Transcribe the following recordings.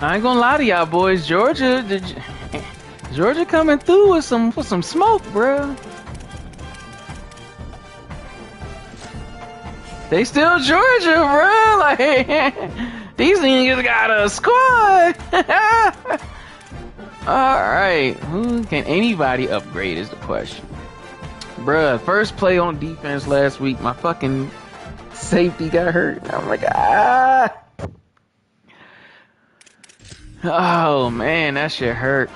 I ain't gonna lie to y'all boys. Georgia coming through with some smoke, bro. They still Georgia, bro. Like these niggas got a squad. All right, who can anybody upgrade is the question, bruh. First play on defense last week, my fucking safety got hurt. I'm like, ah. Oh man, that shit hurt.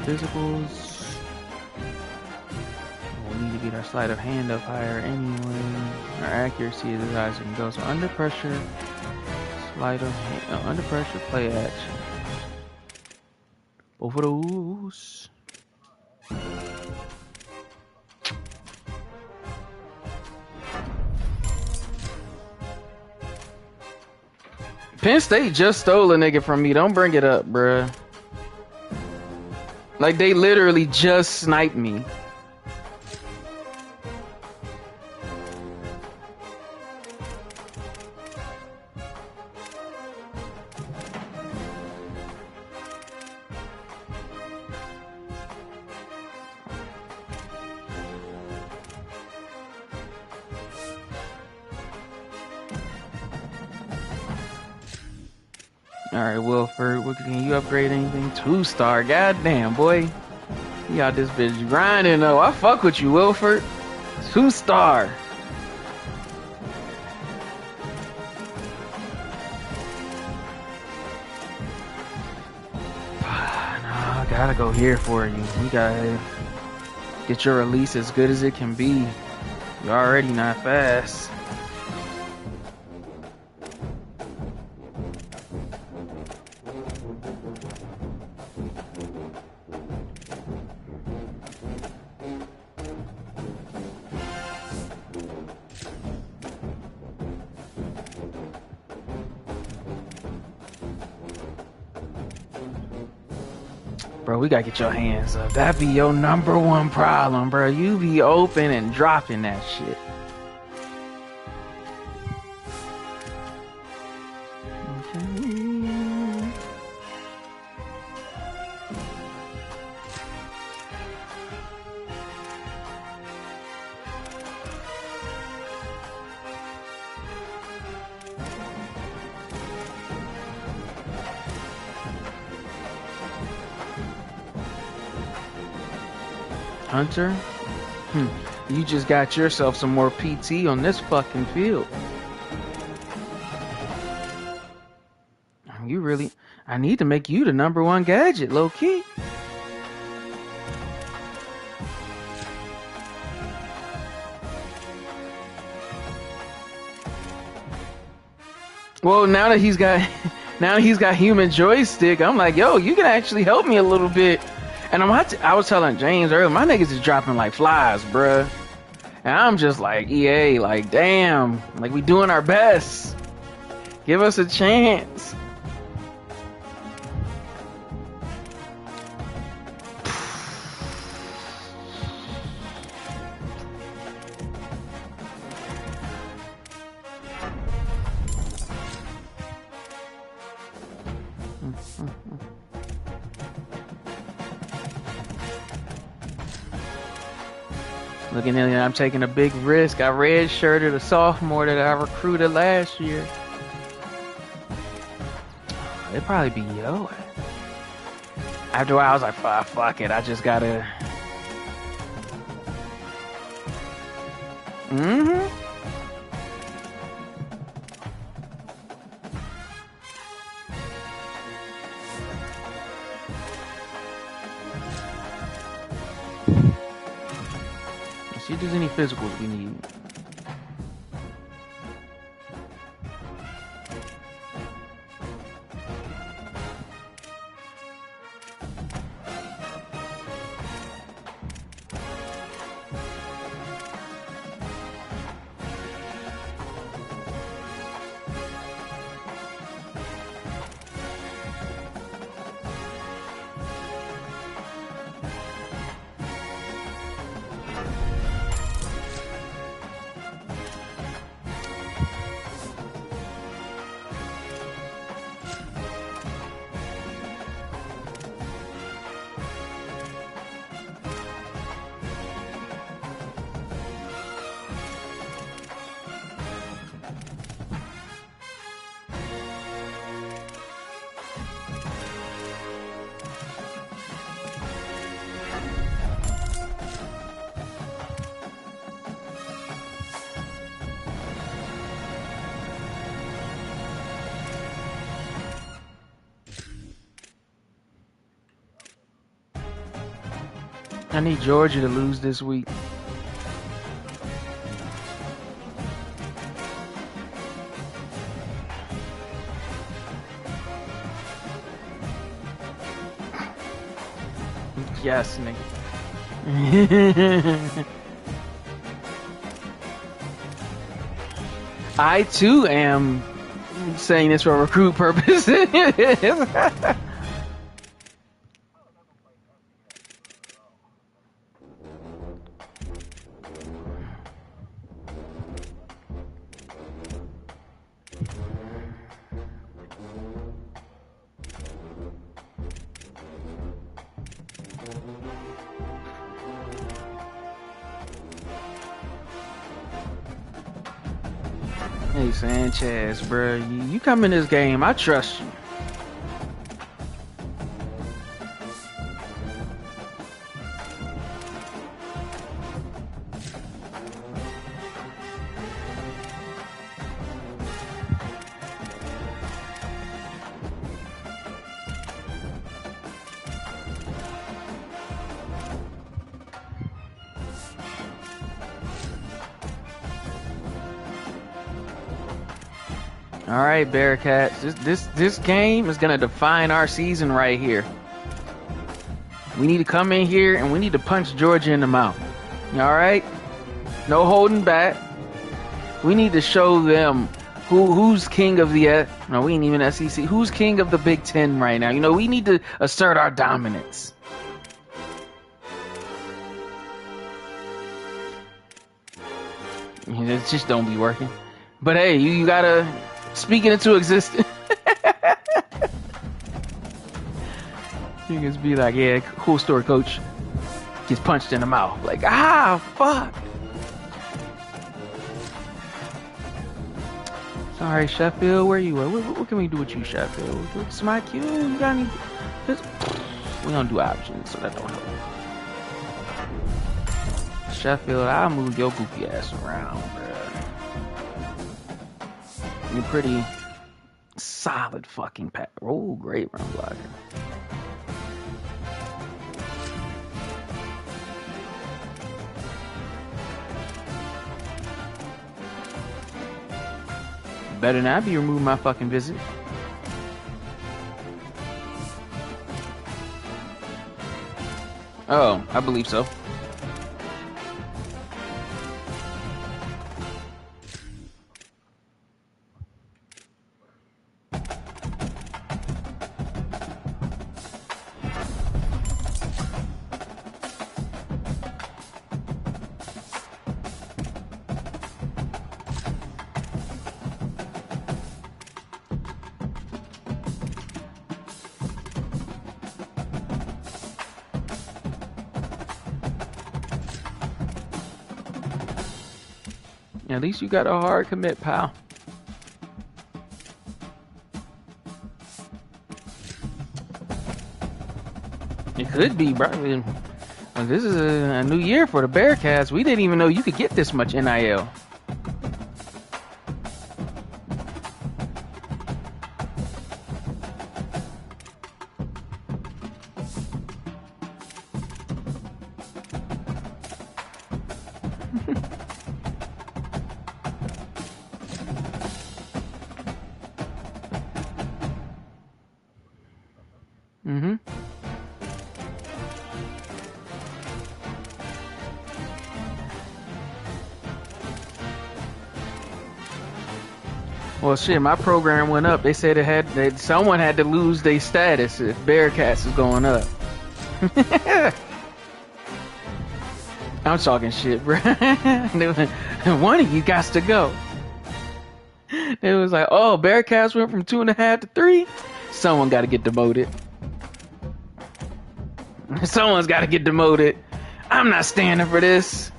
Physicals. We need to get our sleight of hand up higher anyway. Our accuracy is as high as it can go. So under pressure, sleight of hand, under pressure, play action. Both of those. Penn State just stole a nigga from me. Don't bring it up, bruh. Like, they literally just sniped me. Alright, Wilford, can you upgrade anything? 2-star, goddamn, boy. You got this bitch grinding, though. I fuck with you, Wilford. 2-star. No, I gotta go here for you. You gotta get your release as good as it can be. You're already not fast. Bro, we gotta get your hands up. That be your number one problem, bro. You be open and dropping that shit. Okay. Hunter? You just got yourself some more PT on this fucking field. You really... I need to make you the number one gadget, low-key. Well, now that he's got human joystick, I'm like, yo, you can actually help me a little bit. And I was telling James earlier, my niggas is dropping like flies, bruh. And I'm just like, EA, like, damn, like, we doing our best. Give us a chance. Looking at it, I'm taking a big risk. I redshirted a sophomore that I recruited last year. It'd probably be Yo. After a while, I was like, fuck it. I just gotta... See if there's any physicals we need. I need Georgia to lose this week. Yes, nigga. I too am saying this for recruit purposes. Hey Sanchez, bro, you come in this game, I trust you. All right, Bearcats. This game is gonna define our season right here. We need to come in here and we need to punch Georgia in the mouth. All right, no holding back. We need to show them who's king of the. No, we ain't even SEC. Who's king of the Big Ten right now? You know, we need to assert our dominance. It just don't be working. But hey, you gotta. Speak it into existence. You can just be like, yeah, cool story, coach. Gets punched in the mouth. Like, fuck. Sorry, Sheffield, where you at? What can we do with you, Sheffield? Smack you? You got any? We don't do options, so that don't help. Sheffield, I'll move your goofy ass around, bro. You're pretty solid fucking pack. Oh, great run blocker. Better not be removing my fucking visit. Oh, I believe so. At least you got a hard commit, pal. It could be, bro. This is a new year for the Bearcats. We didn't even know you could get this much NIL. Well, shit, my program went up. They said someone had to lose their status if Bearcats is going up. I'm talking shit, bro. One of you got to go. It was like, oh, Bearcats went from 2.5 to 3. Someone got to get demoted. Someone's got to get demoted. I'm not standing for this.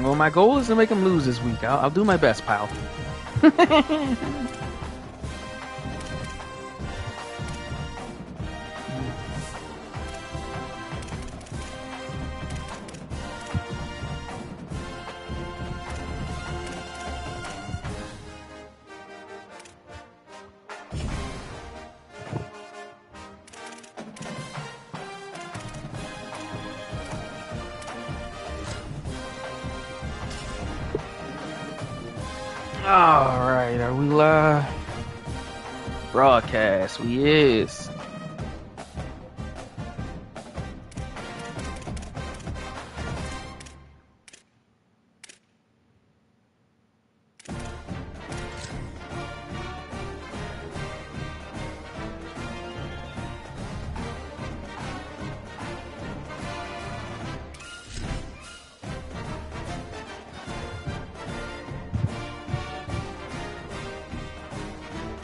Well, my goal is to make him lose this week. I'll do my best, pal. Alright, are we live? Broadcast, we is.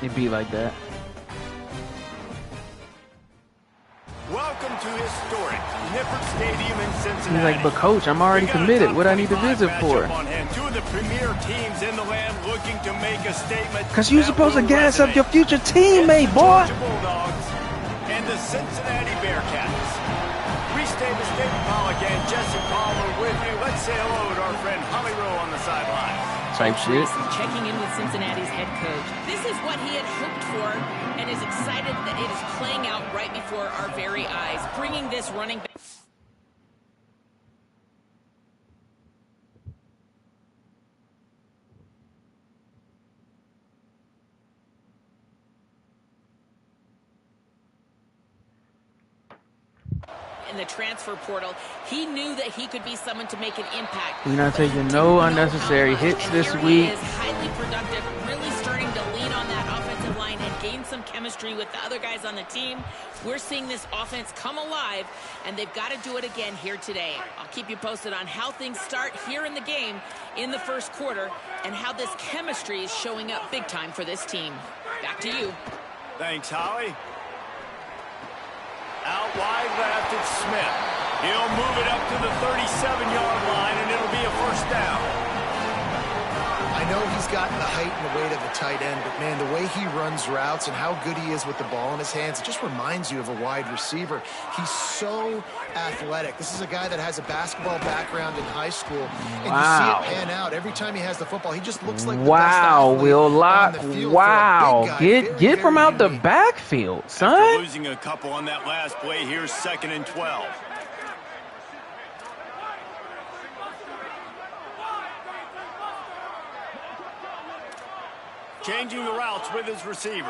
It be like that. Welcome to historic Nippert Stadium in Cincinnati. He's like, but coach, I'm already committed. What I need to visit for? Two of the premier teams in the land looking to make a statement. Cause you're supposed to gas up your future teammate, boy. Bulldogs and the Cincinnati Bearcats. Restate the State Pollock and Jesse Palmer with me. Let's say hello to our friend Holly Rowe on the sideline. Type shit. Checking in with Cincinnati's head coach. This is what he had hoped for and is excited that it is playing out right before our very eyes, bringing this running back. In the transfer portal, he knew that he could be someone to make an impact. We're not taking no unnecessary hits this week. He is highly productive, really starting to lean on that offensive line and gain some chemistry with the other guys on the team. We're seeing this offense come alive, and they've got to do it again here today. I'll keep you posted on how things start here in the game in the first quarter and how this chemistry is showing up big time for this team. Back to you. Thanks, Holly. Out wide left, it's Smith. He'll move it up to the 37-yard line, and it'll be a first down. I know he's got the height and the weight of a tight end, but, man, the way he runs routes and how good he is with the ball in his hands, it just reminds you of a wide receiver. He's so athletic. This is a guy that has a basketball background in high school, and you see it pan out. Every time he has the football, he just looks like the best athlete Will Lock. on the field. Wow. Get from out the backfield, son. After losing a couple on that last play, here's 2nd and 12. Changing the routes with his receivers.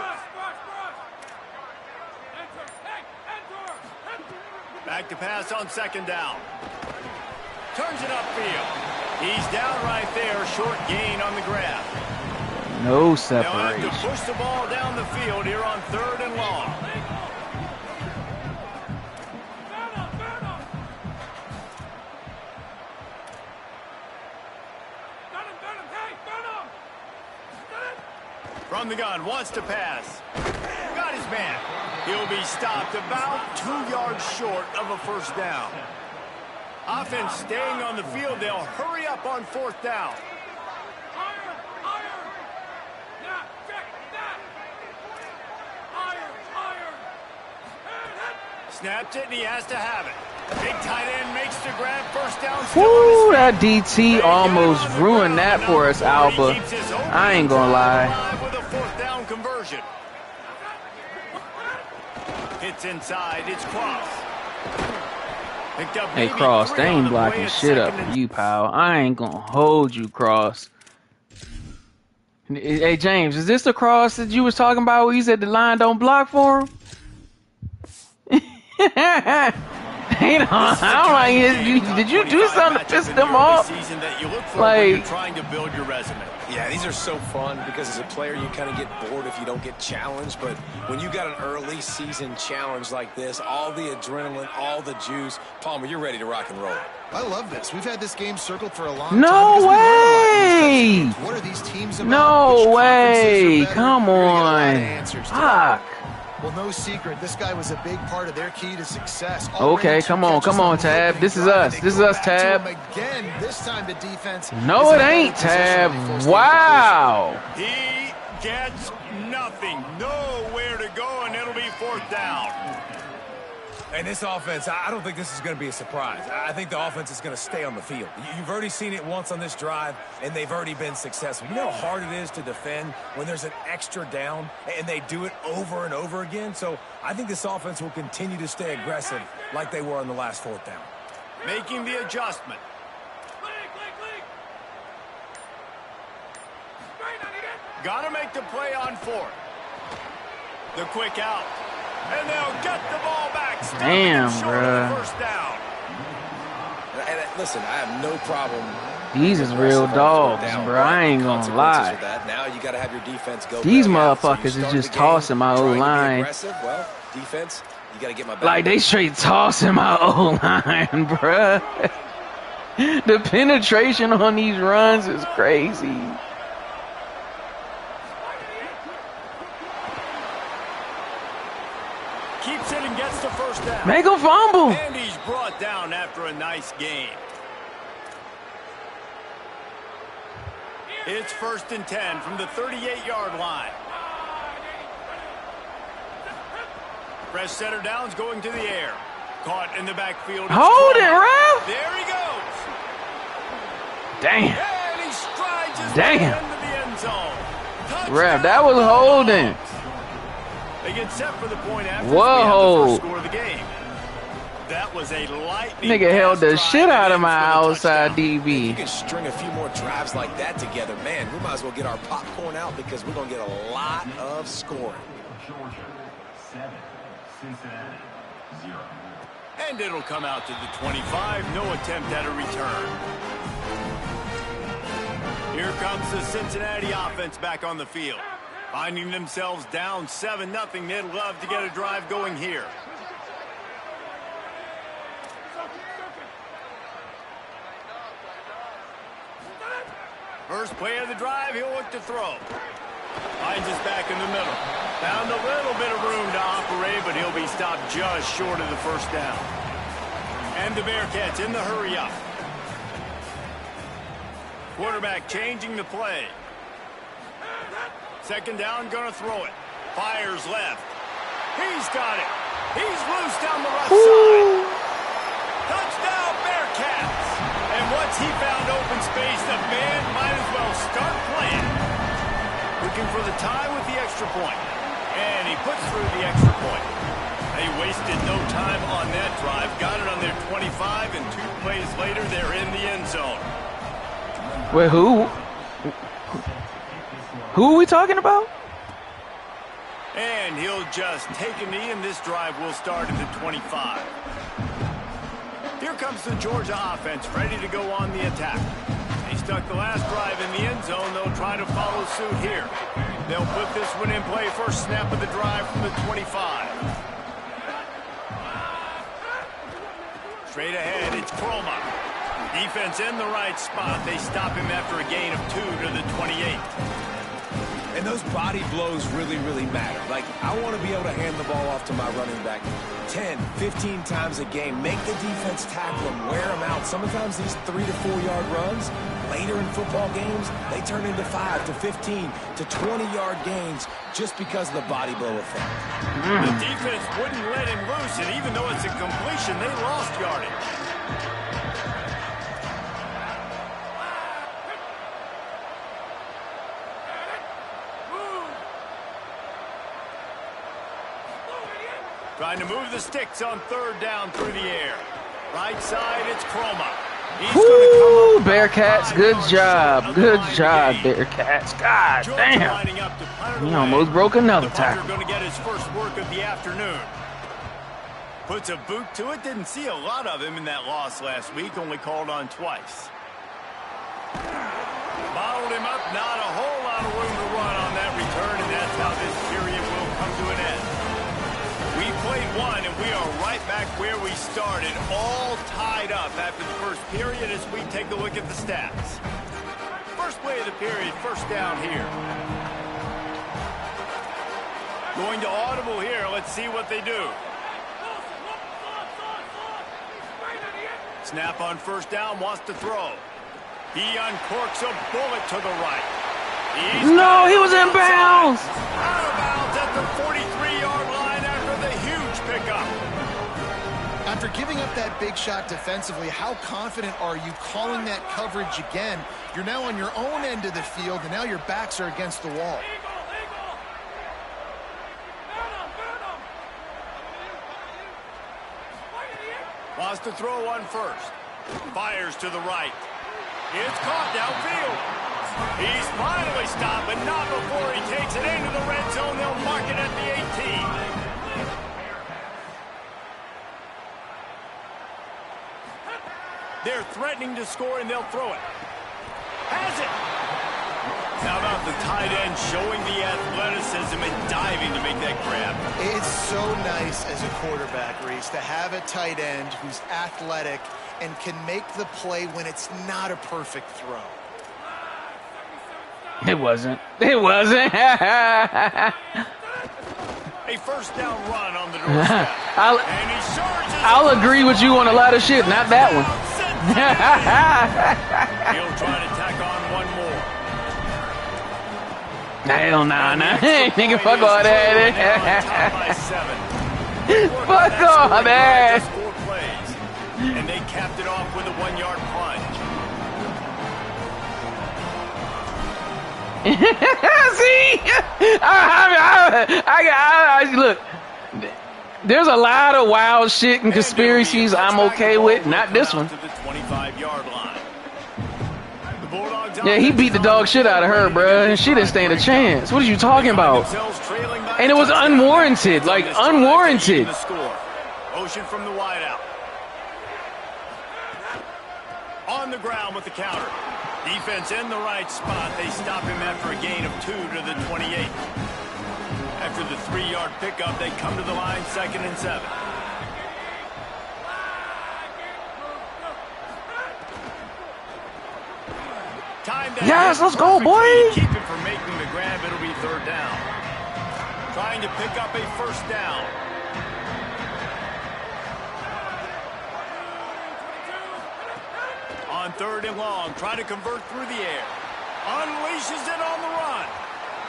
Back to pass on 2nd down. Turns it upfield. He's down right there. Short gain on the grab. No They'll have separation. to push the ball down the field here on 3rd and long. From the gun, wants to pass. Got his man. He'll be stopped about 2 yards short of a first down. Offense staying on the field. They'll hurry up on 4th down. Snapped it, and he has to have it. Big tight end makes the grab. First down. Woo, that DT almost ruined that for us, Alba. I ain't gonna lie. With a 4th down conversion. Hits inside. It's Cross. Picked up Hey, maybe Cross, 3 they on ain't the blocking play at shit up 2nd for and you, pal. I ain't gonna hold you, Cross. Hey, James, is this the Cross that you was talking about where you said the line don't block for him? You know, I don't like it. Did you do something to piss them off? Like, trying to build your resume. Yeah, these are so fun because as a player you kind of get bored if you don't get challenged, but when you got an early season challenge like this, all the adrenaline, all the juice, Palmer, you're ready to rock and roll. I love this. We've had this game circled for a long time. No because we learn a lot way! What are these teams about? No Which way! conferences are better? Come You're gonna get a lot of on! answers to that. Fuck! Well, no secret, this guy was a big part of their key to success. Okay, come on, Tab. This is us. This is us, Tab. Again, this time the defense. No, it ain't, Tab. Wow. He gets nothing. Nowhere to go, and it'll be 4th down. And this offense, I don't think this is going to be a surprise. I think the offense is going to stay on the field. You've already seen it once on this drive, and they've already been successful. You know how hard it is to defend when there's an extra down, and they do it over and over again? So I think this offense will continue to stay aggressive like they were on the last 4th down. Making the adjustment. Got to make the play on 4th. The quick out. And they'll get the ball back. Damn, bro. 1st down. And listen, I have no problem. These is real dogs, bro. I ain't gonna lie. Now you got to have your defense go. These motherfuckers is just tossing my O-line. Well, defense, you got to get my back. Like, they straight tossing my O-line, bruh. The penetration on these runs is crazy. Keeps it and gets the 1st down. Make a fumble. And he's brought down after a nice gain. It's 1st and 10 from the 38-yard line. Fresh center downs going to the air. Caught in the backfield. Hold it, ref. There he goes. Damn. And he strides his Damn. way into the end zone. Touchdown. Ref, that was holding. They get set for the point after Whoa. the first score of the game. That was a lightning. Nigga held the shit out of my outside DB. You can string a few more drives like that together, man. We might as well get our popcorn out because we're going to get a lot of scoring. Georgia 7, Cincinnati 0. And it'll come out to the 25. No attempt at a return. Here comes the Cincinnati offense back on the field. Finding themselves down 7-0. They'd love to get a drive going here. First play of the drive, he'll look to throw. Finds us back in the middle. Found a little bit of room to operate, but he'll be stopped just short of the 1st down. And the Bearcats in the hurry up. Quarterback changing the play. 2nd down, gonna throw it. Fires left. He's got it. He's loose down the left side. Touchdown, Bearcats. And once he found open space, the band might as well start playing. Looking for the tie with the extra point. And he puts through the extra point. They wasted no time on that drive. Got it on their 25, and 2 plays later, they're in the end zone. Wait, who? Who are we talking about? And he'll just take a knee, and this drive will start at the 25. Here comes the Georgia offense, ready to go on the attack. They stuck the last drive in the end zone. They'll try to follow suit here. They'll put this one in play. First snap of the drive from the 25. Straight ahead, it's Croma. Defense in the right spot. They stop him after a gain of 2 to the 28. And those body blows really, really matter. Like, I want to be able to hand the ball off to my running back 10, 15 times a game. Make the defense tackle them, wear them out. Sometimes these 3 to 4 yard runs, later in football games, they turn into 5 to 15 to 20-yard gains just because of the body blow effect. The defense wouldn't let him loose, and even though it's a completion, they lost yardage. Trying to move the sticks on 3rd down through the air. Right side, it's Croma. Woo, Bearcats, good job. Good job, Bearcats. God damn. He almost broke another tackle. Going to get his first work of the afternoon. Puts a boot to it. Didn't see a lot of him in that loss last week. Only called on twice. Bottled him up. Not a whole lot of room to run on that return, and that's how this period will come to an end. We played one, and we are right back where we started, all tied up after the first period as we take a look at the stats. First play of the period, first down here. Going to audible here. Let's see what they do. Snap on first down, wants to throw. He uncorks a bullet to the right. No, he was in bounds. Out of bounds at the 43-yard line after the huge pickup. After giving up that big shot defensively, how confident are you calling that coverage again? You're now on your own end of the field, and now your backs are against the wall. Wants to throw on first. Fires to the right. It's caught downfield. He's finally stopped, but not before he takes it into the red zone. They'll mark it at the 18. They're threatening to score, and they'll throw it. Has it. How about the tight end showing the athleticism and diving to make that grab? It's so nice as a quarterback, Reese, to have a tight end who's athletic and can make the play when it's not a perfect throw. It wasn't. It wasn't. A first down run on the doorstep. And he charges. I'll agree with you on a lot of shit, not that one. He'll try to tack on one more. Hell nah. Nigga, fuck all that. Fuck all that. And they capped it off with a 1-yard plunge. See? I look, there's a lot of wild shit and conspiracies I'm okay with. Not this one. To the 25-yard line. The Bulldogs Yeah, he beat the dog shit out of her, bruh, and she didn't stand a chance. What are you talking about? And it was unwarranted, like unwarranted. Motion from the wideout. On the ground with the counter. Defense in the right spot. They stop him after a gain of 2 to the 28. After the 3-yard pickup, they come to the line, 2nd and 7. Yes, let's go, boy. Keep him from making the grab. It'll be 3rd down. Trying to pick up a first down. On 3rd and long, trying to convert through the air. Unleashes it on the run.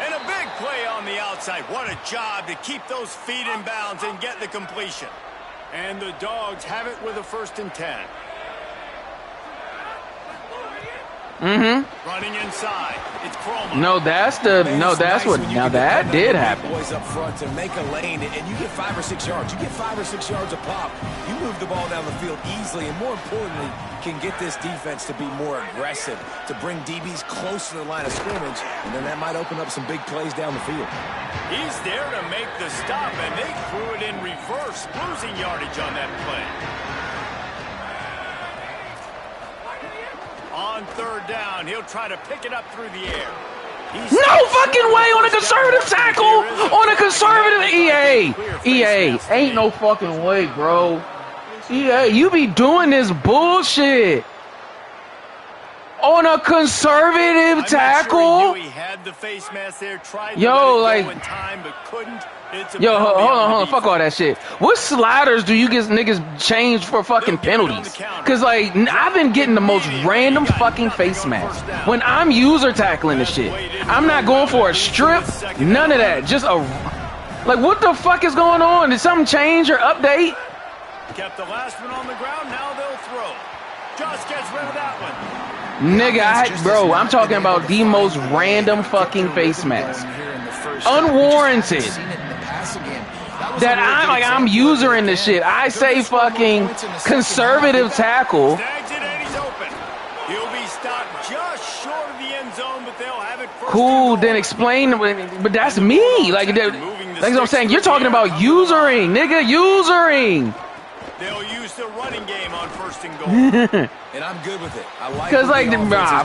And a big play on the outside. What a job to keep those feet in bounds and get the completion. And the Dogs have it with a 1st and 10. Running inside. It's Chroma. No, that's what. Now that did happen. Boys up front to make a lane, and you get 5 or 6 yards. You get 5 or 6 yards a pop. You move the ball down the field easily, and more importantly, can get this defense to be more aggressive, to bring DBs close to the line of scrimmage, and then that might open up some big plays down the field. He's there to make the stop, and they threw it in reverse, losing yardage on that play. On 3rd down, he'll try to pick it up through the air. No fucking way on a conservative tackle! On a conservative EA, ain't no fucking way, bro. EA, you be doing this bullshit. On a conservative tackle? He had the face mask there, tried yo, to let it like, go in time, but couldn't. Yo, hold on, fuck all that shit. What sliders do you get niggas change for fucking penalties? Cause like, I've been getting the most random fucking face masks when I'm user tackling the shit. I'm not going for a strip, none of that. Just a, like, what the fuck is going on? Did something change or update? Kept the last one on the ground, now they'll throw. Just gets rid of that one. Nigga, bro, I'm talking about the most random fucking face mask. Unwarranted. That I'm usering this shit. I say fucking conservative tackle. Snags it and he's open. He'll be stopped just short of the end zone, but they'll have it first. Cool, then explain, but that's me. Like that's what I'm saying. You're talking about usering, nigga, usering. They'll use the running game on 1st and goal. And I'm good with it. I like Cause like,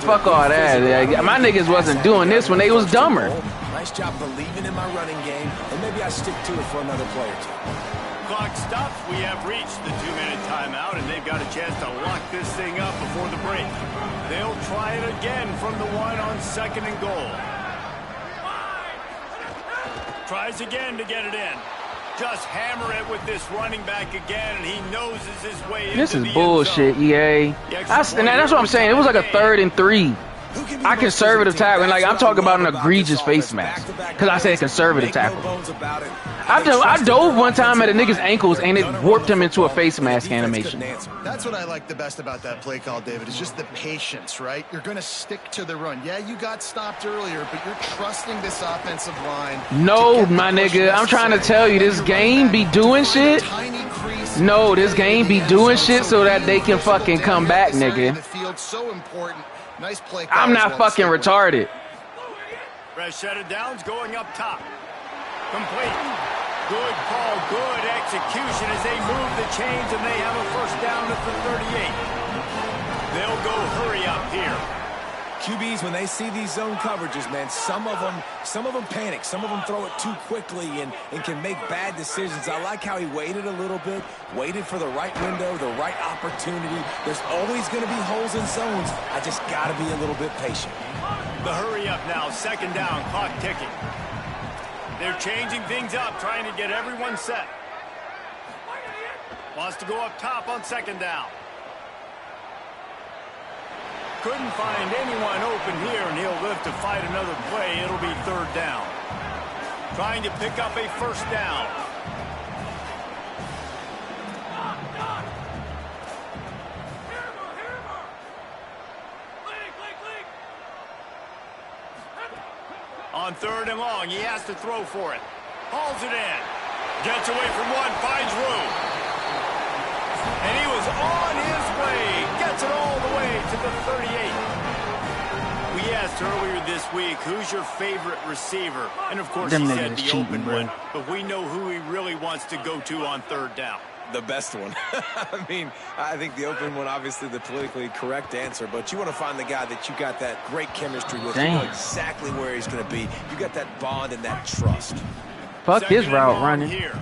fuck all that. My niggas wasn't doing this when they was dumber. Nice job believing in my running game, and maybe I stick to it for another play or 2. clock stops. We have reached the 2-minute timeout, and they've got a chance to lock this thing up before the break. They'll try it again from the 1 on 2nd and goal. Tries again to get it in. Just hammer it with this running back again, and he noses his way into the end zone. This is bullshit, EA. And that's what I'm saying. It was like a 3rd and 3. I conservative tackle, and like I'm talking about an egregious face mask because I said conservative tackle. I dove one time at a nigga's ankles and it warped him into a face mask animation. That's what I like the best about that play call, David, is just the patience, right? You're going to stick to the run. Yeah, you got stopped earlier, but you're trusting this offensive line. No, my nigga, I'm trying to tell you, this game be doing shit. No, this game be doing shit so that they can fucking come back, nigga. The field's so important. Nice play. I'm not fucking retarded. Fresh set of downs going up top. Complete. Good call, good execution as they move the chains and they have a first down at the 38. They'll go hurry up here. QBs, when they see these zone coverages, man, some of them panic. Some of them throw it too quickly and can make bad decisions. I like how he waited a little bit, waited for the right window, the right opportunity. There's always going to be holes in zones. I just got to be a little bit patient. The hurry up now, 2nd down, clock ticking. They're changing things up, trying to get everyone set. Wants to go up top on 2nd down. Couldn't find anyone open here, and he'll live to fight another play. It'll be 3rd down. Trying to pick up a first down. On 3rd and long, he has to throw for it. Hauls it in. Gets away from one, finds room. And he was on his way. Gets it all the way to the 38. We asked earlier this week, who's your favorite receiver? And of course, he said the open one. But we know who he really wants to go to on 3rd down. The best one. I mean, I think the open one, obviously the politically correct answer, but you want to find the guy that you got that great chemistry with. You know exactly where he's going to be. You got that bond and that trust. Fuck his route running. Here.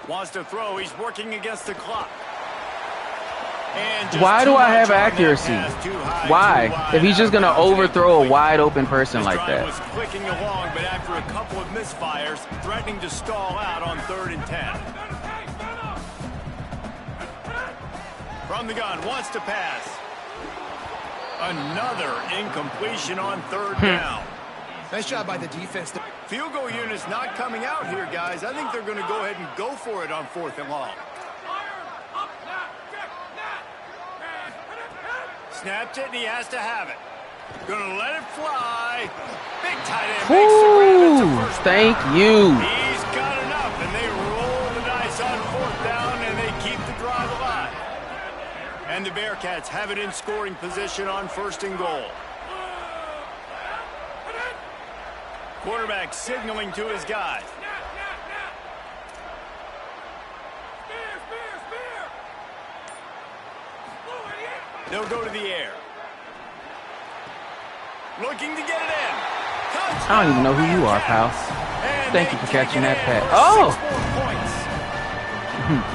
Wants to throw. He's working against the clock. Why do I have accuracy? Why? If he's just going to overthrow a wide open person like that. Was clicking along, but after a couple of misfires, threatening to stall out on 3rd and 10. From the gun, wants to pass. Another incompletion on 3rd down. Nice job by the defense. Field goal unit's not coming out here, guys. I think they're going to go ahead and go for it on 4th and long. Snapped it, and he has to have it. Gonna let it fly. Big tight end makes the grab. It's a first down. Thank you. He's got enough, and they roll the dice on 4th down, and they keep the drive alive. And the Bearcats have it in scoring position on 1st and goal. Quarterback signaling to his guys. They'll go to the air. Looking to get it in. Touchdown, I don't even know who you are, pal. Thank you for catching that pass. Oh!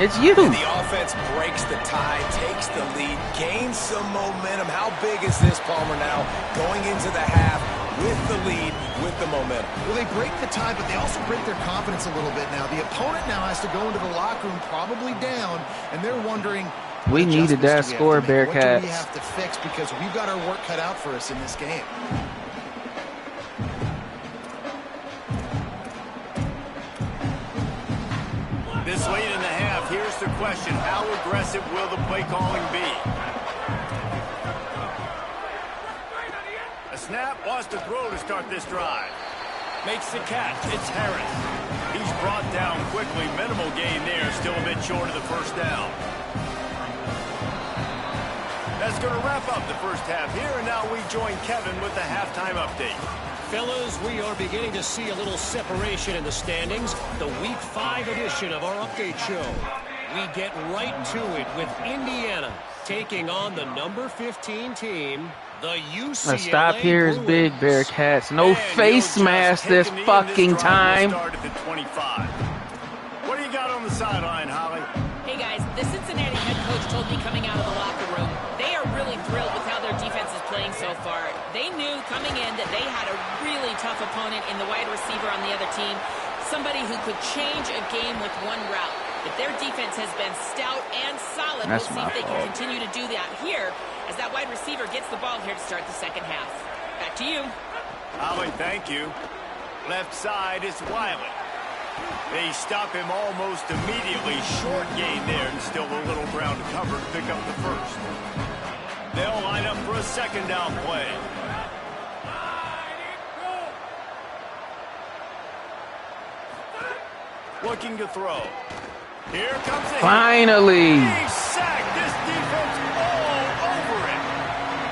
It's you. And the offense breaks the tie, takes the lead, gains some momentum. How big is this, Palmer, now? Going into the half with the lead, with the momentum. Well, they break the tie, but they also break their confidence a little bit now. The opponent now has to go into the locker room probably down, and they're wondering, we needed that score, Bearcats. What do we have to fix? Because we've got our work cut out for us in this game. This late in the half, here's the question. How aggressive will the play calling be? A snap, wants to throw to start this drive. Makes the catch. It's Harris. He's brought down quickly. Minimal gain there. Still a bit short of the first down. That's going to wrap up the first half here, and now we join Kevin with the halftime update. Fellas, we are beginning to see a little separation in the standings. The Week 5 edition of our update show. We get right to it with Indiana taking on the number 15 team, the UCLA Let's stop here is big Bearcats. No face mask this fucking time. Start at the 25. What do you got on the sideline, Holly? Hey guys, the Cincinnati head coach told me coming out of the locker room, they are really thrilled with how their defense is playing so far. They knew coming in that they had a really tough opponent in the wide receiver on the other team, somebody who could change a game with one route. But their defense has been stout and solid. That's we'll see if they fault. can continue to do that here as that wide receiver gets the ball here to start the second half. Back to you. Holly, thank you. Left side is Wiley. They stop him almost immediately. Short gain there and still a little ground to cover to pick up the first. They'll line up for a second down play. Looking to throw. Here comes the Finally. He's sacked. This defense all over it.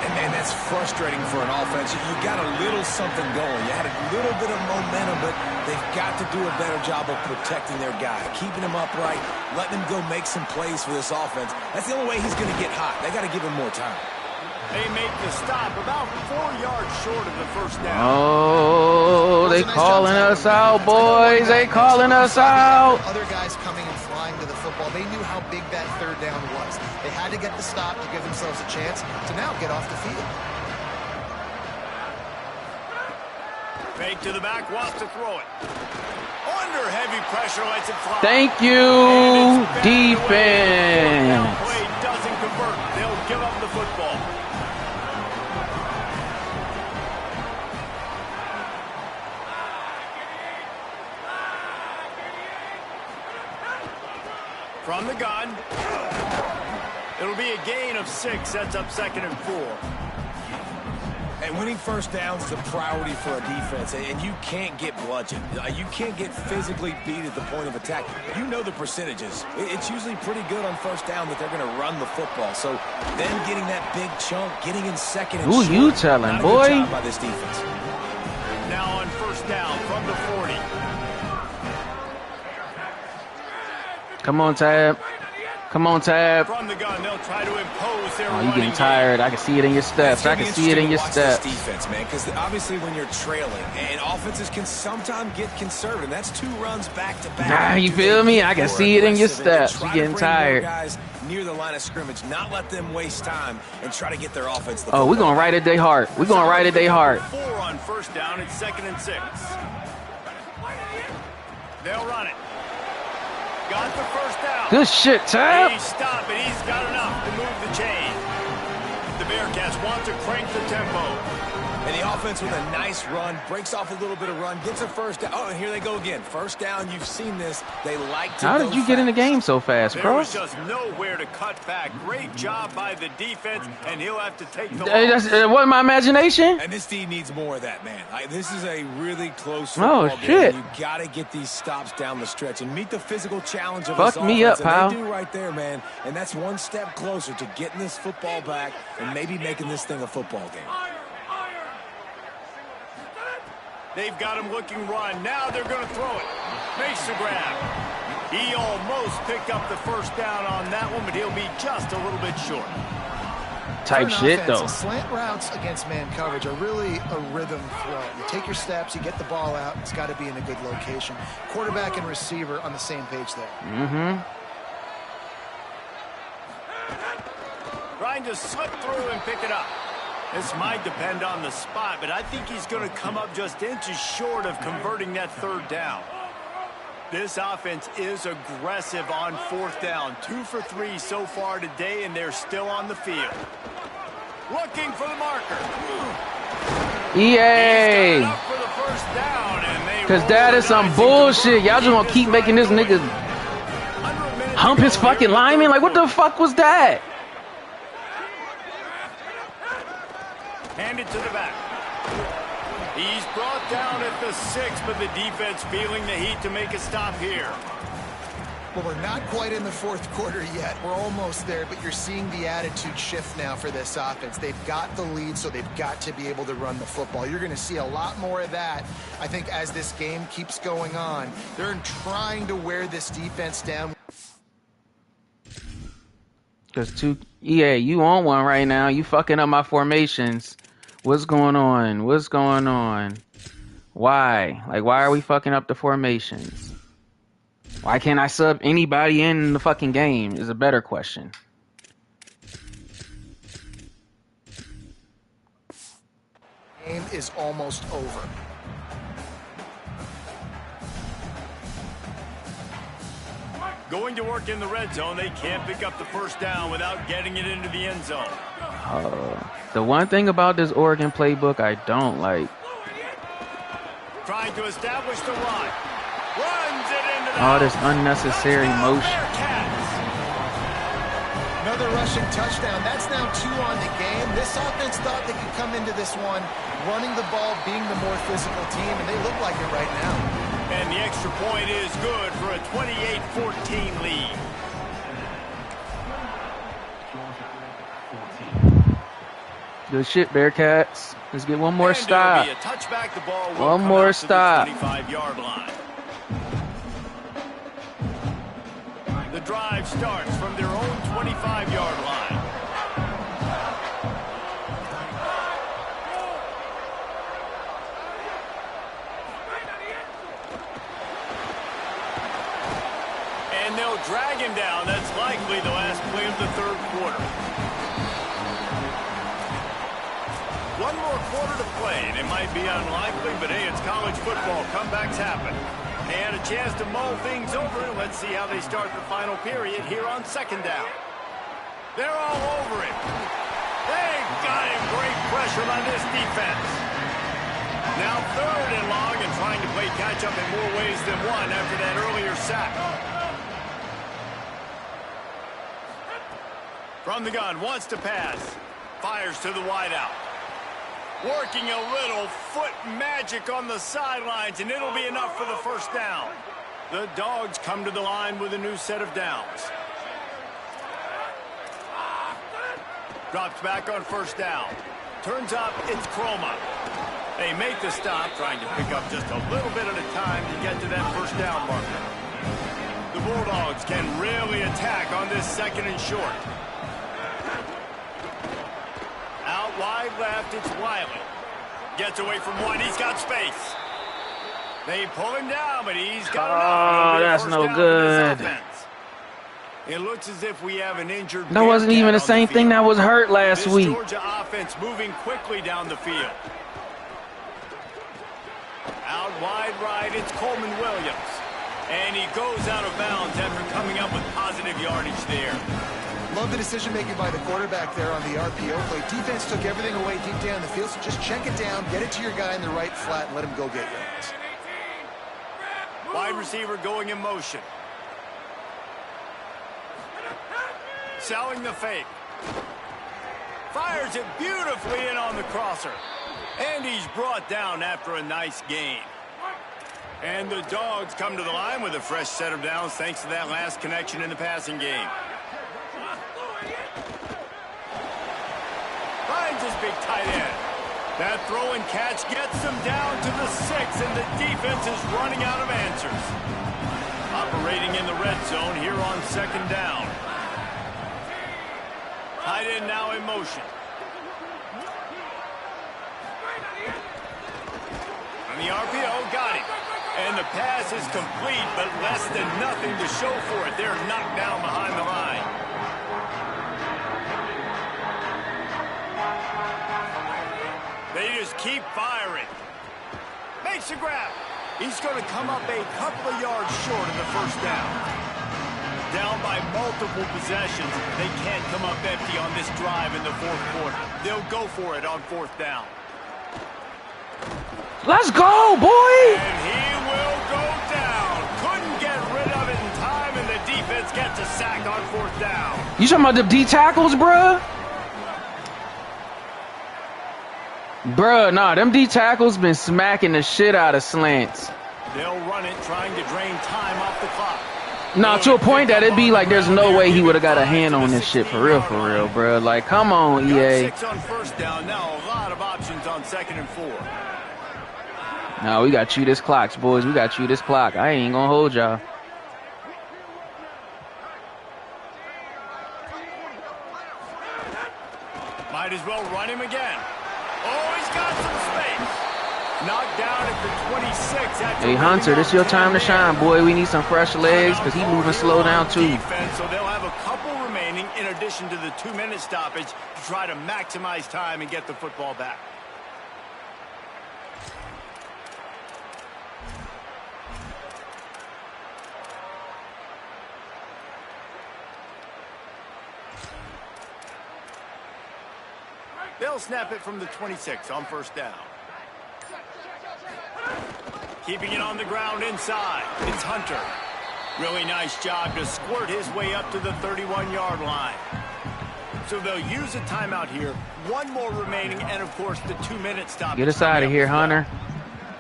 And man, that's frustrating for an offense. You got a little something going. You had a little bit of momentum, but they've got to do a better job of protecting their guy, keeping him upright, letting him go make some plays for this offense. That's the only way he's going to get hot. They got to give him more time. They make the stop about 4 yards short of the first down. Oh, they calling us out, boys. They calling us out. Other guys coming and flying to the football. They knew how big that third down was. They had to get the stop to give themselves a chance to now get off the field. Fake to the back, wants to throw it. Under heavy pressure, lets it fly. Thank you, defense. Play doesn't convert. They'll give up the football. From the gun. It'll be a gain of 6. Sets up 2nd and 4. And winning first down is a priority for a defense, and you can't get bludgeoned. You can't get physically beat at the point of attack. You know the percentages. It's usually pretty good on first down that they're going to run the football. So then getting that big chunk, getting in 2nd and Who short, you telling, not a boy? good job by this defense. Now on first down from the 40. Come on, Tab. Come on, Tab. From the gun, they'll try to impose their Oh, you running getting tired. I can see it in your steps. I can see it in your steps. Defense, man, because obviously when you're trailing, and offenses can sometimes get conservative. That's 2 runs back to back. Nah, you feel me? I can see it in your steps. You getting tired. Guys near the line of scrimmage, not let them waste time and try to get their offense. Oh, we're gonna ride it they hard. We're gonna ride it they hard. 4 on first down. It's 2nd and 6. They'll run it. Got the first down. Good shit, Tab. He's stopped it. He's got enough to move the chain. The Bearcats want to crank the tempo. And the offense with a nice run, breaks off a little bit of run, gets a first down. Oh, and here they go again. First down, you've seen this. They like to How go did you get in the game so fast, There was Cross? just nowhere to cut back. Great job by the defense, and he'll have to take the Hey, loss. that's wasn't my imagination. And this team needs more of that, man. This is a really close Oh, football shit. game. You got to get these stops down the stretch and meet the physical challenge of Fuck this me offense. up, pal. And they do right there, man. And that's one step closer to getting this football back and maybe making this thing a football game. They've got him looking run. Now they're going to throw it. Makes the grab. He almost picked up the first down on that one, but he'll be just a little bit short. Type shit, Offense, though. Slant routes against man coverage are really a rhythm throw. You take your steps, you get the ball out. It's got to be in a good location. Quarterback and receiver on the same page there. Mm-hmm. Trying to slip through and pick it up. This might depend on the spot, but I think he's going to come up just inches short of converting that third down. This offense is aggressive on fourth down. 2 for 3 so far today, and they're still on the field. Looking for the marker. EA. Because that is some bullshit. Y'all just gonna keep making this nigga hump his fucking lineman? Like, what the fuck was that? Hand it to the back. He's brought down at the 6, but the defense feeling the heat to make a stop here. Well, we're not quite in the fourth quarter yet. We're almost there, but you're seeing the attitude shift now for this offense. They've got the lead, so they've got to be able to run the football. You're going to see a lot more of that, I think, as this game keeps going on. They're trying to wear this defense down. Because EA, you on one right now. You fucking up my formations. What's going on? What's going on? Why? Like, why are we fucking up the formations? Why can't I sub anybody in the fucking game is a better question. Game is almost over. Going to work in the red zone, they can't pick up the first down without getting it into the end zone. The one thing about this Oregon playbook I don't like. Trying to establish the run. Runs it into the All this unnecessary motion. Another rushing touchdown. That's now 2 on the game. This offense thought they could come into this one running the ball, being the more physical team, and they look like it right now. And the extra point is good for a 28-14 lead. Good shit, Bearcats. Let's get one more stop. Be a touchback. The ball will one more stop. 25-yard line. The drive starts from their own 25-yard line. And they'll drag him down. That's likely the last play of the third quarter. One more quarter to play, and it might be unlikely, but hey, it's college football. Comebacks happen. They had a chance to mull things over, and let's see how they start the final period here on second down. They're all over it. They've got him. Great pressure on this defense. Now third and long, and trying to play catch-up in more ways than one after that earlier sack. From the gun, wants to pass. Fires to the wideout. Working a little foot magic on the sidelines, and it'll be enough for the first down. The Dogs come to the line with a new set of downs. Drops back on first down. Turns up, it's Chroma. They make the stop, trying to pick up just a little bit at a time to get to that first down marker. The Bulldogs can really attack on this second and short. Out wide left, it's Wiley. Gets away from one, he's got space. They pull him down, but he's got enough. Oh, that's no good. It looks as if we have an injured. That wasn't even the same thing that was hurt last this week. Georgia offense moving quickly down the field. Out wide right, it's Coleman Williams. And he goes out of bounds after coming up with positive yardage there. Love the decision-making by the quarterback there on the RPO play. Defense took everything away deep down the field, so just check it down, get it to your guy in the right flat, and let him go get yards. Wide receiver going in motion. Selling the fake. Fires it beautifully in on the crosser. And he's brought down after a nice gain. And the Dogs come to the line with a fresh set of downs thanks to that last connection in the passing game. Finds his big tight end. That throw and catch gets them down to the 6, and the defense is running out of answers. Operating in the red zone here on second down. Tight end now in motion. On the RPO, got him. And the pass is complete, but less than nothing to show for it. They're knocked down behind the line. They just keep firing. Makes a grab. He's going to come up a couple of yards short of the first down. Down by multiple possessions. They can't come up empty on this drive in the fourth quarter. They'll go for it on fourth down. Let's go, boy! And he will go down. Couldn't get rid of it in time, and the defense gets a sack on fourth down. You talking about the D tackles, bruh? Bruh, nah, them D tackles been smacking the shit out of slants. They'll run it, trying to drain time off the clock. Nah, to a point that it'd be like there's no way he would have got a hand on this shit for real, bruh. Like, come on, EA. 6 on first down. Now a lot of options on second and 4. No, we got you this clocks, boys. We got you this clock. I ain't gonna hold y'all. Might as well run him again. Oh, he's got some space. Knocked down at the 26. Hey, Hunter, this is your time to shine, boy. We need some fresh legs because he's moving slow down, too. Defense, so they'll have a couple remaining in addition to the 2-minute stoppage to try to maximize time and get the football back. They'll snap it from the 26 on first down. Keeping it on the ground inside. It's Hunter. Really nice job to squirt his way up to the 31-yard line. So they'll use a timeout here. One more remaining, and of course the 2-minute stop. Get us out of here, Hunter.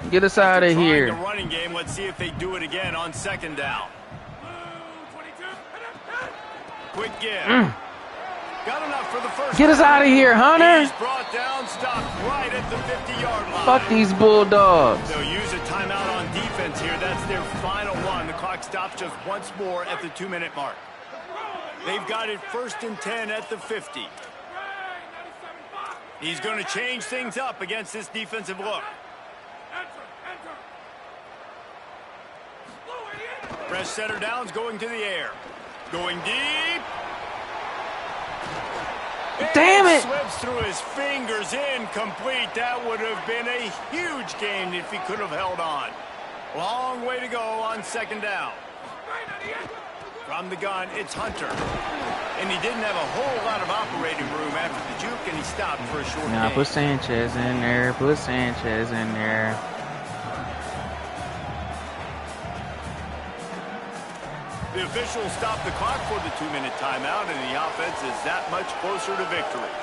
Get us out of here. The running game. Let's see if they do it again on second down. Quick give. Got enough for the first. Get us out of here, Hunter. He's brought down, stopped right at the 50-yard line. Fuck these Bulldogs. They'll use a timeout on defense here. That's their final one. The clock stops just once more at the 2-minute mark. They've got it 1st and 10 at the 50. He's going to change things up against this defensive look. Fresh setter downs going to the air. Going deep. Damn it! Slips through his fingers, incomplete. That would have been a huge gain if he could have held on. Long way to go on second down. From the gun, it's Hunter. And he didn't have a whole lot of operating room after the juke, and he stopped for a short gain. Put Sanchez in there. Put Sanchez in there. The officials stopped the clock for the 2-minute timeout, and the offense is that much closer to victory.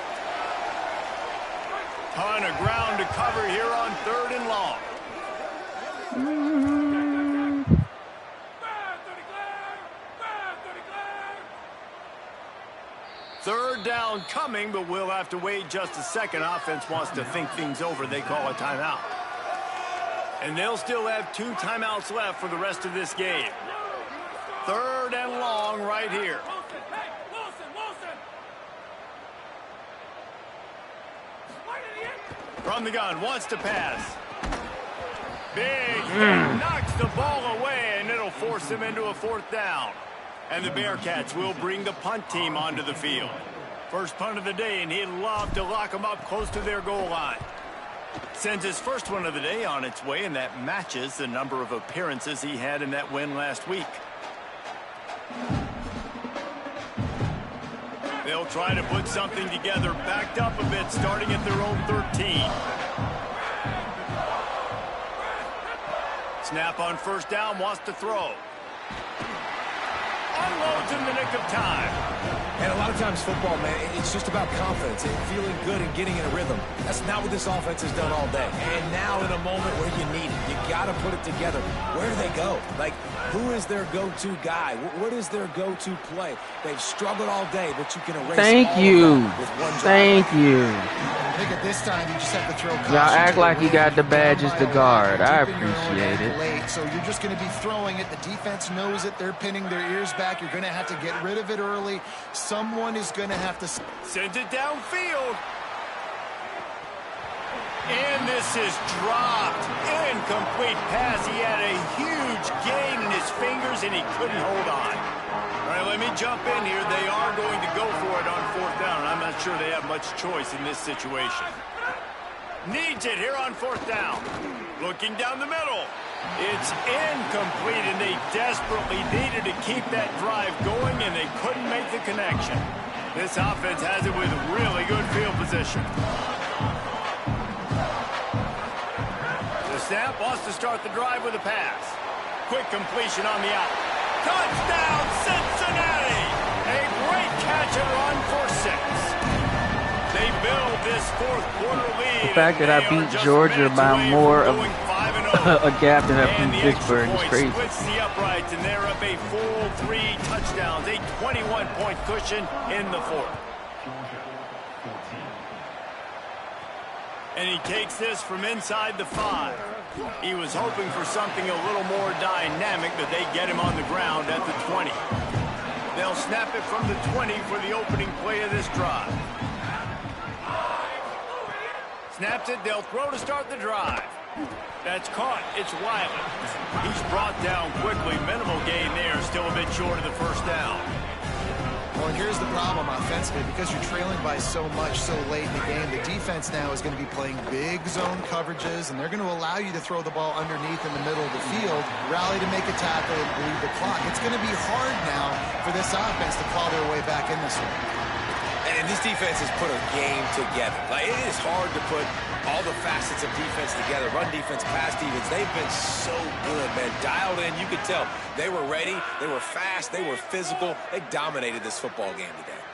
Ton of ground to cover here on 3rd and long. Third down coming, but we'll have to wait just a second. Offense wants to think things over. They call a timeout. And they'll still have 2 timeouts left for the rest of this game. 3rd and long right here. From the gun, wants to pass. Big hit, knocks the ball away, and it'll force him into a 4th down. And the Bearcats will bring the punt team onto the field. First punt of the day, and he'd love to lock them up close to their goal line. Sends his first one of the day on its way, and that matches the number of appearances he had in that win last week. They'll try to put something together, backed up a bit, starting at their own 13. Snap on first down, wants to throw. Unloads in the nick of time. And a lot of times football, man, it's just about confidence and feeling good and getting in a rhythm. That's not what this offense has done all day. And now in a moment where you need it, you got to put it together. Where do they go? Like, who is their go-to guy? What is their go-to play? They've struggled all day, but you can erase Thank all you. of that with one drive. Thank you. I think at this time you just have to throw caution. Y'all act like you got the badges to guard. I Keeping your own appreciate end it. late, so you're just going to be throwing it. The defense knows it. They're pinning their ears back. You're going to have to get rid of it early. Someone is going to have to... Sends it downfield. And this is dropped. Incomplete pass. He had a huge gain in his fingers, and he couldn't hold on. All right, let me jump in here. They are going to go for it on 4th down. I'm not sure they have much choice in this situation. Needs it here on 4th down. Looking down the middle. It's incomplete, and they desperately needed to keep that drive going, and they couldn't make the connection. This offense has it with really good field position. The snap wants to start the drive with a pass. Quick completion on the out. Touchdown, Cincinnati! A great catch and run for 6. They build this 4th quarter lead. The fact that I beat Georgia by more of a gap than I beat Pittsburgh is crazy. Splits the uprights, and they're up a full 3 touchdowns, a 21-point cushion in the 4th. And he takes this from inside the 5. He was hoping for something a little more dynamic, but they get him on the ground at the 20. They'll snap it from the 20 for the opening play of this drive. Snaps it, they'll throw to start the drive. That's caught, it's Wiley. He's brought down quickly, minimal gain there, still a bit short of the first down. Well, and here's the problem offensively. Because you're trailing by so much so late in the game, the defense now is going to be playing big zone coverages, and they're going to allow you to throw the ball underneath in the middle of the field, rally to make a tackle, and bleed the clock. It's going to be hard now for this offense to claw their way back in this one. And this defense has put a game together. Like, it is hard to put all the facets of defense together. Run defense, pass defense. They've been so good, man. Dialed in. You could tell they were ready. They were fast. They were physical. They dominated this football game today.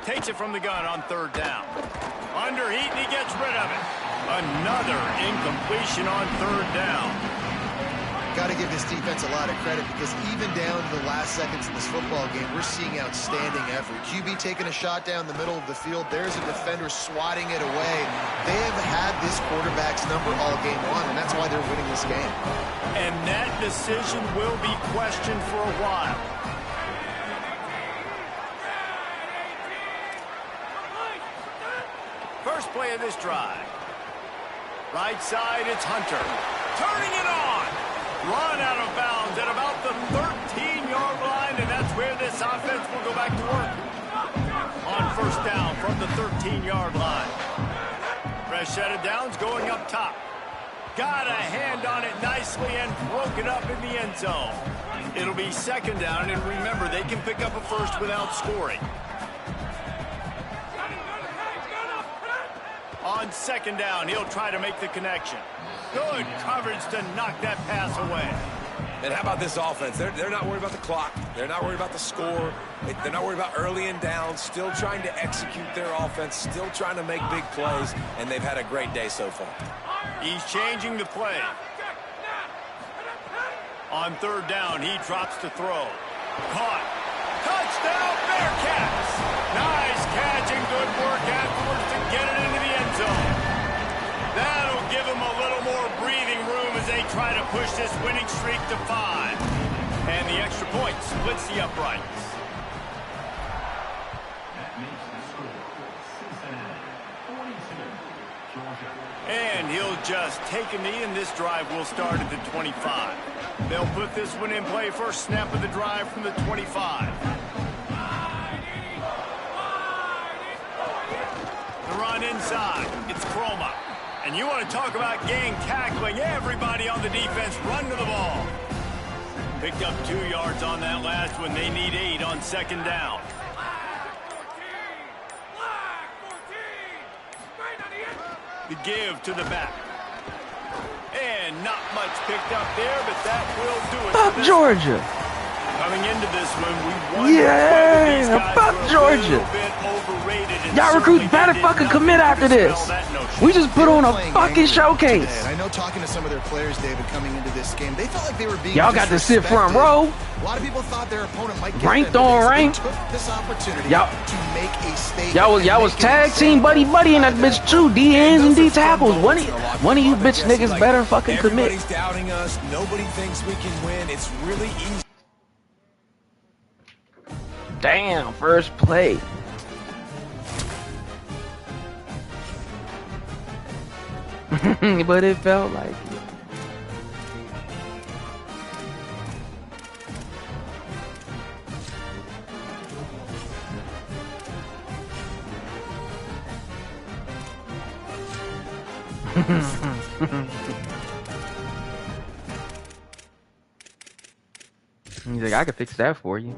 Takes it from the gun on third down. Under heat, and he gets rid of it. Another incompletion on third down. Got to give this defense a lot of credit, because even down to the last seconds of this football game, we're seeing outstanding effort. QB taking a shot down the middle of the field. There's a defender swatting it away. They have had this quarterback's number all game long, and that's why they're winning this game. And that decision will be questioned for a while. First play of this drive. Right side, it's Hunter. Turning it on. Run out of bounds at about the 13-yard line, and that's where this offense will go back to work. On first down from the 13-yard line. Fresh set of downs going up top. Got a hand on it nicely and broke it up in the end zone. It'll be second down, and remember, they can pick up a first without scoring. On second down, he'll try to make the connection. Good coverage to knock that pass away. And how about this offense? They're not worried about the clock. They're not worried about the score. They're not worried about early and down. Still trying to execute their offense. Still trying to make big plays. And they've had a great day so far. He's changing the play. On third down, he drops to throw. Caught. Touchdown, Bearcats! Nice catch and good work afterwards to get it into the end zone. That'll give them a little more breathing room as they try to push this winning streak to 5. And the extra point splits the uprights. That makes the score Cincinnati 42, Georgia. And he'll just take a knee, and this drive will start at the 25. They'll put this one in play. First snap of the drive from the 25. The run inside. It's Chroma. And you want to talk about gang tackling. Everybody on the defense run to the ball. Picked up 2 yards on that last one. They need 8 on second down. The give to the back. And not much picked up there, but that will do it. Fuck Georgia. Coming into this one, we won. Yeah, fuck Georgia. Y'all recruits better fucking commit after this. We just put on a fucking showcase. And I know, talking to some of their players, David, coming into this game, they felt like they were being Y'all got to sit front row. A lot of people thought their opponent might get Ranked them, on but rank. they took this opportunity Y'all- to make a statement. Y'all was tag team buddy in that bitch too. D ends and D tackles. One of you bitch niggas better fucking commit. Everybody's doubting us. Nobody thinks we can win. It's really easy. Damn, first play. But it felt like it. He's like, I could fix that for you.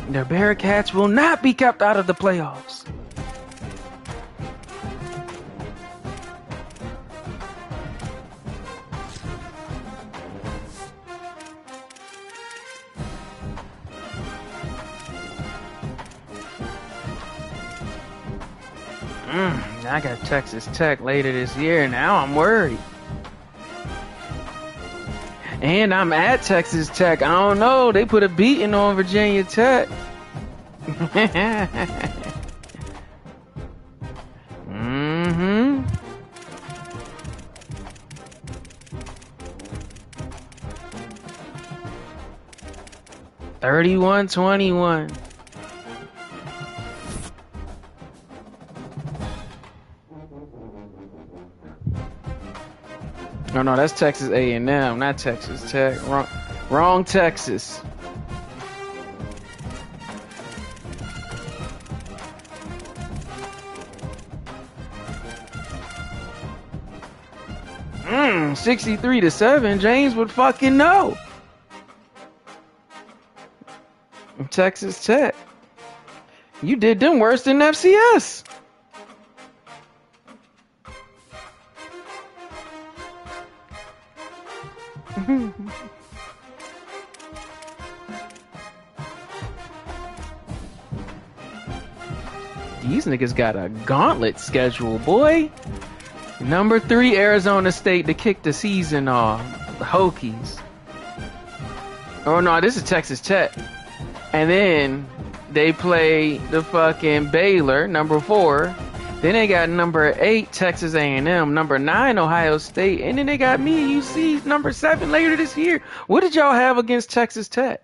The Bearcats will not be kept out of the playoffs. I got Texas Tech later this year. Now I'm worried. And I'm at Texas Tech. I don't know. They put a beating on Virginia Tech. Mm-hmm. $31-21. Oh no, that's Texas A&M, not Texas Tech. Wrong Texas. Mm, 63-7. James would fucking know. Texas Tech. You did them worse than FCS. These niggas got a gauntlet schedule, boy. Number 3, Arizona State to kick the season off. The Hokies. Oh no, this is Texas Tech. And then they play the fucking Baylor, number 4. Then they got number 8, Texas A&M, number 9, Ohio State, and then they got me, UC, number 7 later this year. What did y'all have against Texas Tech?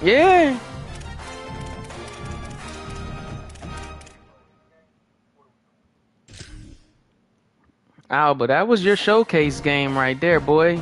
Yeah. Oh, but that was your showcase game right there, boy.